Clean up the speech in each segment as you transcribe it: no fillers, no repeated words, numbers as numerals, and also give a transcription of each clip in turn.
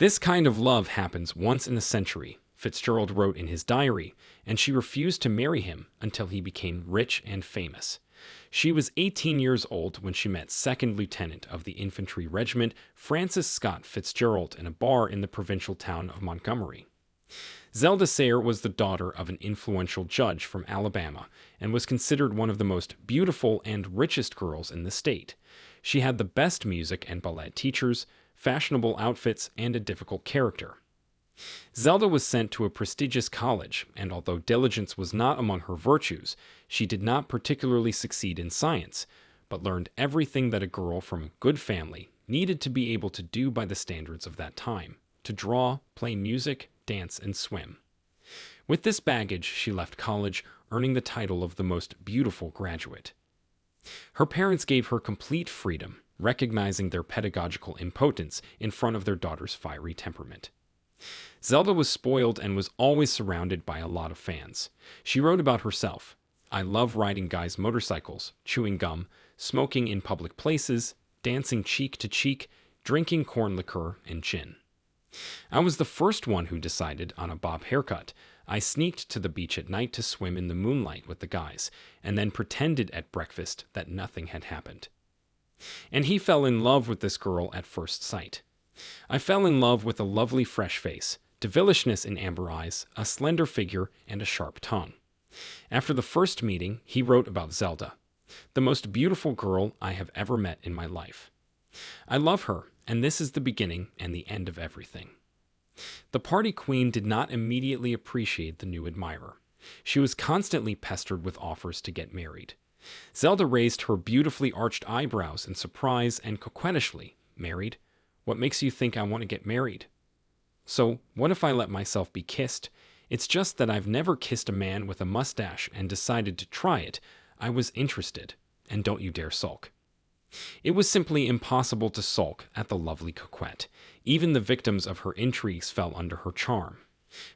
This kind of love happens once in a century, Fitzgerald wrote in his diary, and she refused to marry him until he became rich and famous. She was 18 years old when she met second lieutenant of the infantry regiment Francis Scott Fitzgerald in a bar in the provincial town of Montgomery. Zelda Sayre was the daughter of an influential judge from Alabama and was considered one of the most beautiful and richest girls in the state. She had the best music and ballet teachers, fashionable outfits, and a difficult character. Zelda was sent to a prestigious college, and although diligence was not among her virtues, she did not particularly succeed in science, but learned everything that a girl from a good family needed to be able to do by the standards of that time: to draw, play music, dance, and swim. With this baggage, she left college, earning the title of the most beautiful graduate. Her parents gave her complete freedom, recognizing their pedagogical impotence in front of their daughter's fiery temperament. Zelda was spoiled and was always surrounded by a lot of fans. She wrote about herself: "I love riding guys' motorcycles, chewing gum, smoking in public places, dancing cheek to cheek, drinking corn liqueur and gin. I was the first one who decided on a bob haircut. I sneaked to the beach at night to swim in the moonlight with the guys, and then pretended at breakfast that nothing had happened." And he fell in love with this girl at first sight. "I fell in love with a lovely fresh face, devilishness in amber eyes, a slender figure, and a sharp tongue." After the first meeting, he wrote about Zelda: "The most beautiful girl I have ever met in my life. I love her, and this is the beginning and the end of everything." The party queen did not immediately appreciate the new admirer. She was constantly pestered with offers to get married. Zelda raised her beautifully arched eyebrows in surprise and coquettishly: "Married? What makes you think I want to get married? So, what if I let myself be kissed? It's just that I've never kissed a man with a mustache and decided to try it. I was interested, and don't you dare sulk." It was simply impossible to sulk at the lovely coquette. Even the victims of her intrigues fell under her charm.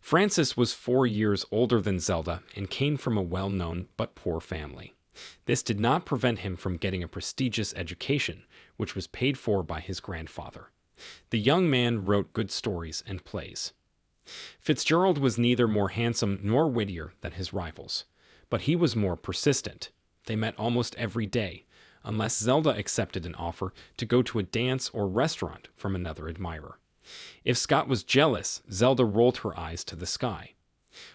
Francis was 4 years older than Zelda and came from a well-known but poor family. This did not prevent him from getting a prestigious education, which was paid for by his grandfather. The young man wrote good stories and plays. Fitzgerald was neither more handsome nor wittier than his rivals, but he was more persistent. They met almost every day, unless Zelda accepted an offer to go to a dance or restaurant from another admirer. If Scott was jealous, Zelda rolled her eyes to the sky.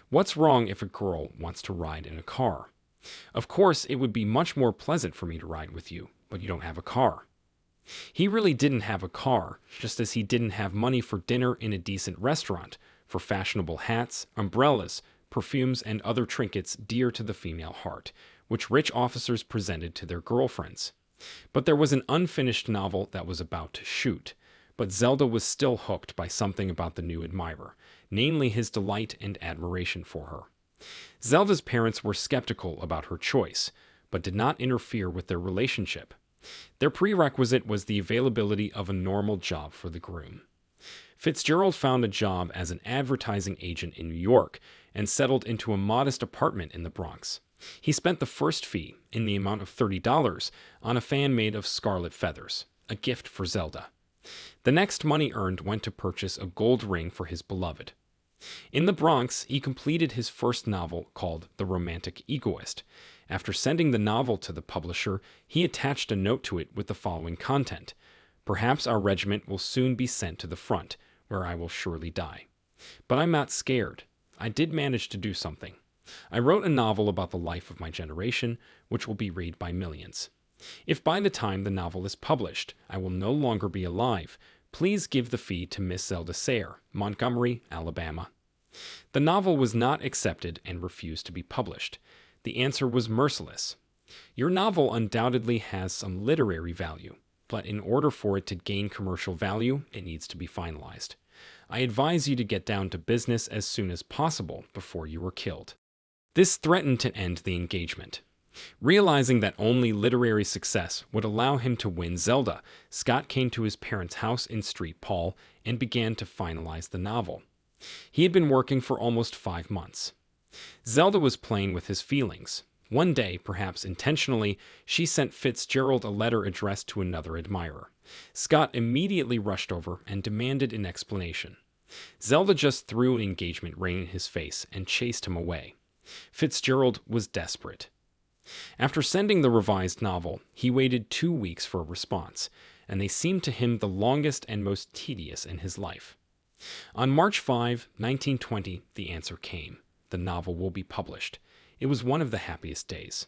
"What's wrong if a girl wants to ride in a car? Of course, it would be much more pleasant for me to ride with you, but you don't have a car." He really didn't have a car, just as he didn't have money for dinner in a decent restaurant, for fashionable hats, umbrellas, perfumes, and other trinkets dear to the female heart, which rich officers presented to their girlfriends. But there was an unfinished novel that was about to shoot. But Zelda was still hooked by something about the new admirer, namely his delight and admiration for her. Zelda's parents were skeptical about her choice, but did not interfere with their relationship. Their prerequisite was the availability of a normal job for the groom. Fitzgerald found a job as an advertising agent in New York and settled into a modest apartment in the Bronx. He spent the first fee, in the amount of $30, on a fan made of scarlet feathers, a gift for Zelda. The next money earned went to purchase a gold ring for his beloved. In the Bronx, he completed his first novel called The Romantic Egoist. After sending the novel to the publisher, he attached a note to it with the following content: "Perhaps our regiment will soon be sent to the front, where I will surely die. But I'm not scared. I did manage to do something. I wrote a novel about the life of my generation, which will be read by millions. If by the time the novel is published, I will no longer be alive, please give the fee to Miss Zelda Sayre, Montgomery, Alabama." The novel was not accepted and refused to be published. The answer was merciless: "Your novel undoubtedly has some literary value, but in order for it to gain commercial value, it needs to be finalized. I advise you to get down to business as soon as possible before you are killed." This threatened to end the engagement. Realizing that only literary success would allow him to win Zelda, Scott came to his parents' house in Street Paul and began to finalize the novel. He had been working for almost 5 months. Zelda was playing with his feelings. One day, perhaps intentionally, she sent Fitzgerald a letter addressed to another admirer. Scott immediately rushed over and demanded an explanation. Zelda just threw an engagement ring in his face and chased him away. Fitzgerald was desperate. After sending the revised novel, he waited 2 weeks for a response, and they seemed to him the longest and most tedious in his life. On March 5, 1920, the answer came. The novel will be published. It was one of the happiest days.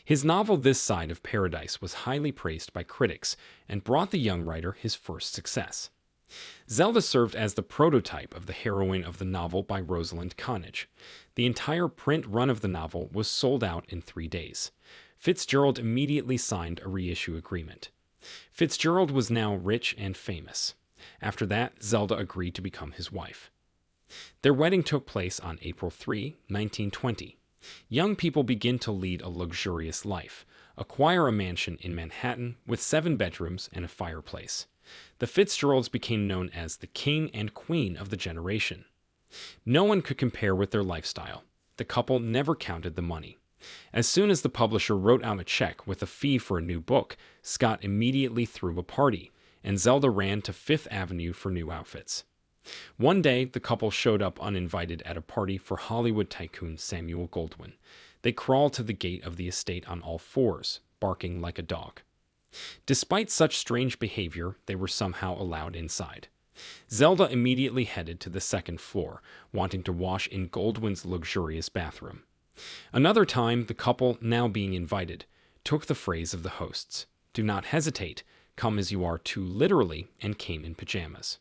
His novel This Side of Paradise was highly praised by critics and brought the young writer his first success. Zelda served as the prototype of the heroine of the novel by Rosalind Connage. The entire print run of the novel was sold out in 3 days. Fitzgerald immediately signed a reissue agreement. Fitzgerald was now rich and famous. After that, Zelda agreed to become his wife. Their wedding took place on April 3, 1920. Young people begin to lead a luxurious life, acquire a mansion in Manhattan with 7 bedrooms and a fireplace. The Fitzgeralds became known as the king and queen of the generation. No one could compare with their lifestyle. The couple never counted the money. As soon as the publisher wrote out a check with a fee for a new book, Scott immediately threw a party, and Zelda ran to Fifth Avenue for new outfits. One day, the couple showed up uninvited at a party for Hollywood tycoon Samuel Goldwyn. They crawled to the gate of the estate on all fours, barking like a dog. Despite such strange behavior, they were somehow allowed inside. Zelda immediately headed to the 2nd floor, wanting to wash in Goldwyn's luxurious bathroom. Another time, the couple, now being invited, took the phrase of the hosts, "Do not hesitate, come as you are," too literally, and came in pajamas.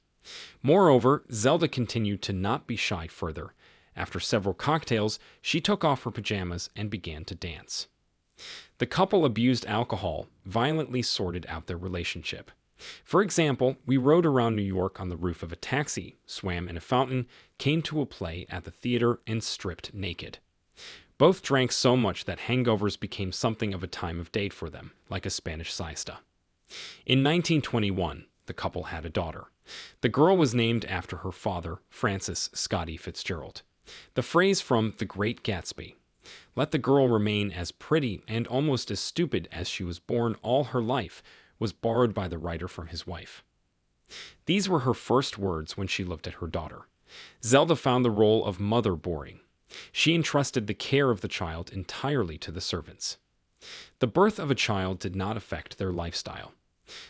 Moreover, Zelda continued to not be shy further. After several cocktails, she took off her pajamas and began to dance. The couple abused alcohol, violently sorted out their relationship. For example, we rode around New York on the roof of a taxi, swam in a fountain, came to a play at the theater, and stripped naked. Both drank so much that hangovers became something of a time of day for them, like a Spanish siesta. In 1921, the couple had a daughter. The girl was named after her father, Francis Scott Fitzgerald. The phrase from The Great Gatsby, "Let the girl remain as pretty and almost as stupid as she was born all her life," was borrowed by the writer from his wife. These were her first words when she looked at her daughter. Zelda found the role of mother boring. She entrusted the care of the child entirely to the servants. The birth of a child did not affect their lifestyle.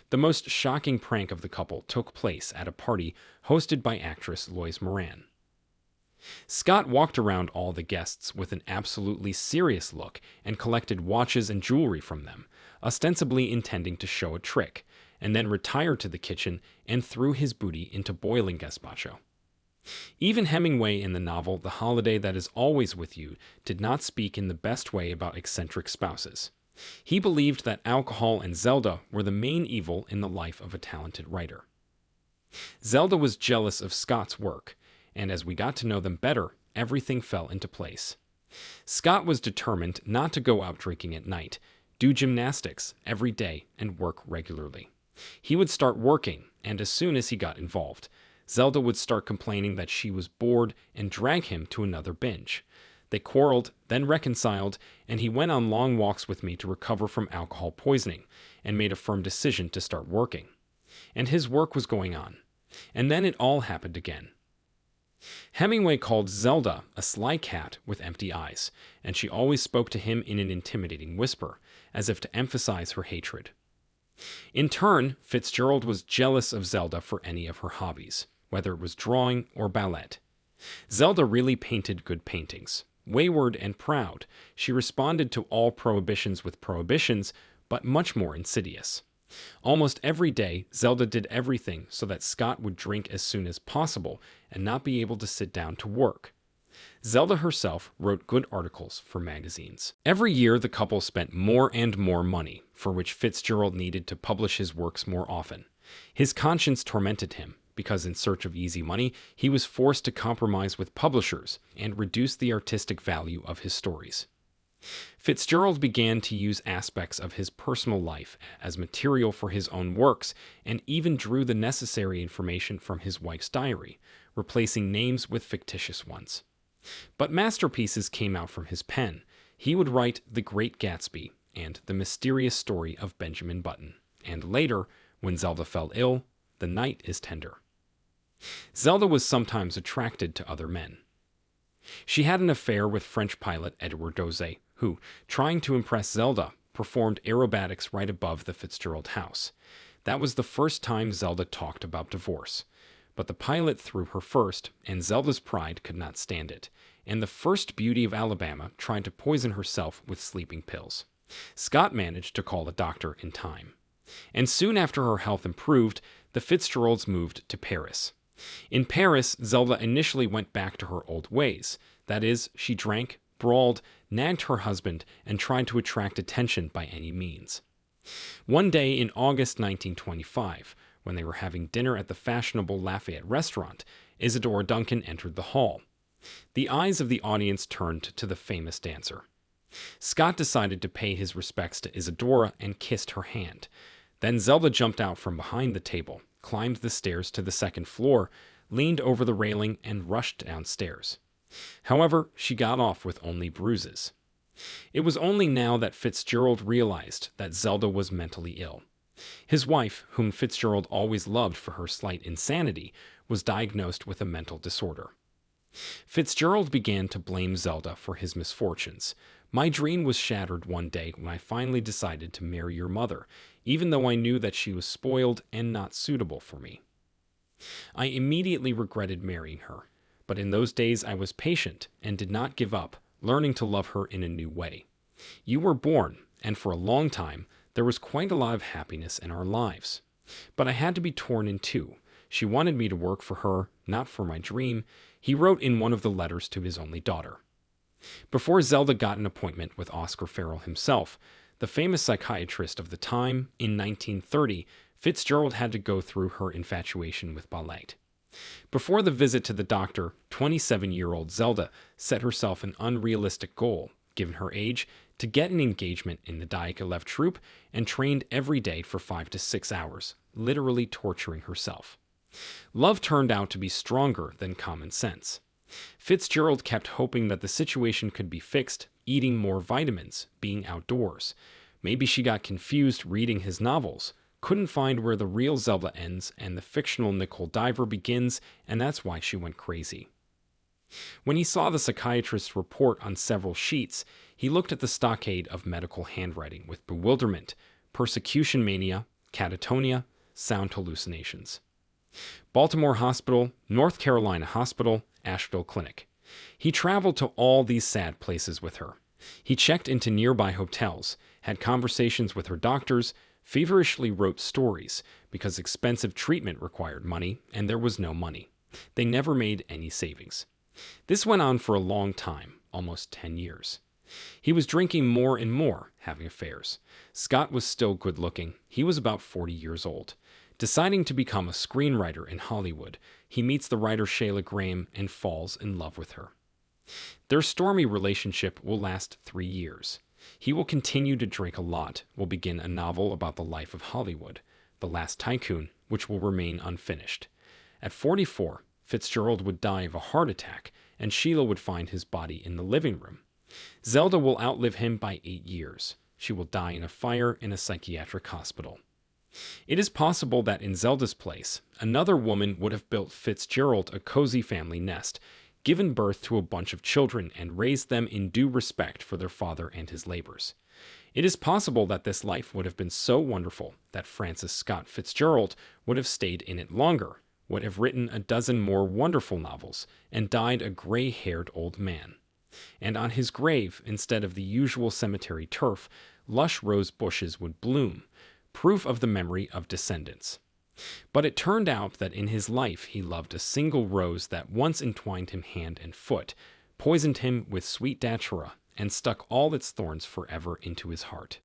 The most shocking prank of the couple took place at a party hosted by actress Lois Moran. Scott walked around all the guests with an absolutely serious look and collected watches and jewelry from them, ostensibly intending to show a trick, and then retired to the kitchen and threw his booty into boiling gazpacho. Even Hemingway in the novel The Holiday That Is Always With You did not speak in the best way about eccentric spouses. He believed that alcohol and Zelda were the main evil in the life of a talented writer. Zelda was jealous of Scott's work, and as we got to know them better, everything fell into place. Scott was determined not to go out drinking at night, do gymnastics every day, and work regularly. He would start working, and as soon as he got involved, Zelda would start complaining that she was bored and drag him to another binge. They quarreled, then reconciled, and he went on long walks with me to recover from alcohol poisoning, and made a firm decision to start working. And his work was going on. And then it all happened again. Hemingway called Zelda a sly cat with empty eyes, and she always spoke to him in an intimidating whisper, as if to emphasize her hatred. In turn, Fitzgerald was jealous of Zelda for any of her hobbies, whether it was drawing or ballet. Zelda really painted good paintings. Wayward and proud, she responded to all prohibitions with prohibitions, but much more insidious. Almost every day, Zelda did everything so that Scott would drink as soon as possible and not be able to sit down to work. Zelda herself wrote good articles for magazines. Every year, the couple spent more and more money, for which Fitzgerald needed to publish his works more often. His conscience tormented him, because in search of easy money, he was forced to compromise with publishers and reduce the artistic value of his stories. Fitzgerald began to use aspects of his personal life as material for his own works and even drew the necessary information from his wife's diary, replacing names with fictitious ones. But masterpieces came out from his pen. He would write The Great Gatsby and The Mysterious Story of Benjamin Button, and later, when Zelda fell ill, The Night is Tender. Zelda was sometimes attracted to other men. She had an affair with French pilot Edouard Dozet, who, trying to impress Zelda, performed aerobatics right above the Fitzgerald house. That was the first time Zelda talked about divorce. But the pilot threw her first, and Zelda's pride could not stand it, and the first beauty of Alabama tried to poison herself with sleeping pills. Scott managed to call a doctor in time. And soon after her health improved, the Fitzgeralds moved to Paris. In Paris, Zelda initially went back to her old ways. That is, she drank, brawled, nagged her husband, and tried to attract attention by any means. One day in August 1925, when they were having dinner at the fashionable Lafayette restaurant, Isadora Duncan entered the hall. The eyes of the audience turned to the famous dancer. Scott decided to pay his respects to Isadora and kissed her hand. Then Zelda jumped out from behind the table, climbed the stairs to the second floor, leaned over the railing, and rushed downstairs. However, she got off with only bruises. It was only now that Fitzgerald realized that Zelda was mentally ill. His wife, whom Fitzgerald always loved for her slight insanity, was diagnosed with a mental disorder. Fitzgerald began to blame Zelda for his misfortunes. "My dream was shattered one day when I finally decided to marry your mother, even though I knew that she was spoiled and not suitable for me. I immediately regretted marrying her, but in those days I was patient and did not give up, learning to love her in a new way. You were born, and for a long time, there was quite a lot of happiness in our lives. But I had to be torn in two. She wanted me to work for her, not for my dream," he wrote in one of the letters to his only daughter. Before Zelda got an appointment with Oscar Farrell himself, the famous psychiatrist of the time, in 1930, Fitzgerald had to go through her infatuation with ballet. Before the visit to the doctor, 27-year-old Zelda set herself an unrealistic goal, given her age, to get an engagement in the Diaghilev troupe and trained every day for 5 to 6 hours, literally torturing herself. Love turned out to be stronger than common sense. Fitzgerald kept hoping that the situation could be fixed, eating more vitamins, being outdoors. Maybe she got confused reading his novels, couldn't find where the real Zelda ends and the fictional Nicole Diver begins, and that's why she went crazy. When he saw the psychiatrist's report on several sheets, he looked at the stockade of medical handwriting with bewilderment, persecution mania, catatonia, sound hallucinations. Baltimore Hospital, North Carolina Hospital, Asheville Clinic. He traveled to all these sad places with her. He checked into nearby hotels, had conversations with her doctors, feverishly wrote stories, because expensive treatment required money, and there was no money. They never made any savings. This went on for a long time, almost 10 years. He was drinking more and more, having affairs. Scott was still good-looking. He was about 40 years old. Deciding to become a screenwriter in Hollywood, he meets the writer Shayla Graham and falls in love with her. Their stormy relationship will last 3 years. He will continue to drink a lot, will begin a novel about the life of Hollywood, The Last Tycoon, which will remain unfinished. At 44, Fitzgerald would die of a heart attack, and Sheila would find his body in the living room. Zelda will outlive him by 8 years. She will die in a fire in a psychiatric hospital. It is possible that in Zelda's place, another woman would have built Fitzgerald a cozy family nest, given birth to a bunch of children, and raised them in due respect for their father and his labors. It is possible that this life would have been so wonderful that Francis Scott Fitzgerald would have stayed in it longer, would have written a dozen more wonderful novels, and died a gray-haired old man. And on his grave, instead of the usual cemetery turf, lush rose bushes would bloom, proof of the memory of descendants. But it turned out that in his life he loved a single rose that once entwined him hand and foot, poisoned him with sweet datura, and stuck all its thorns forever into his heart.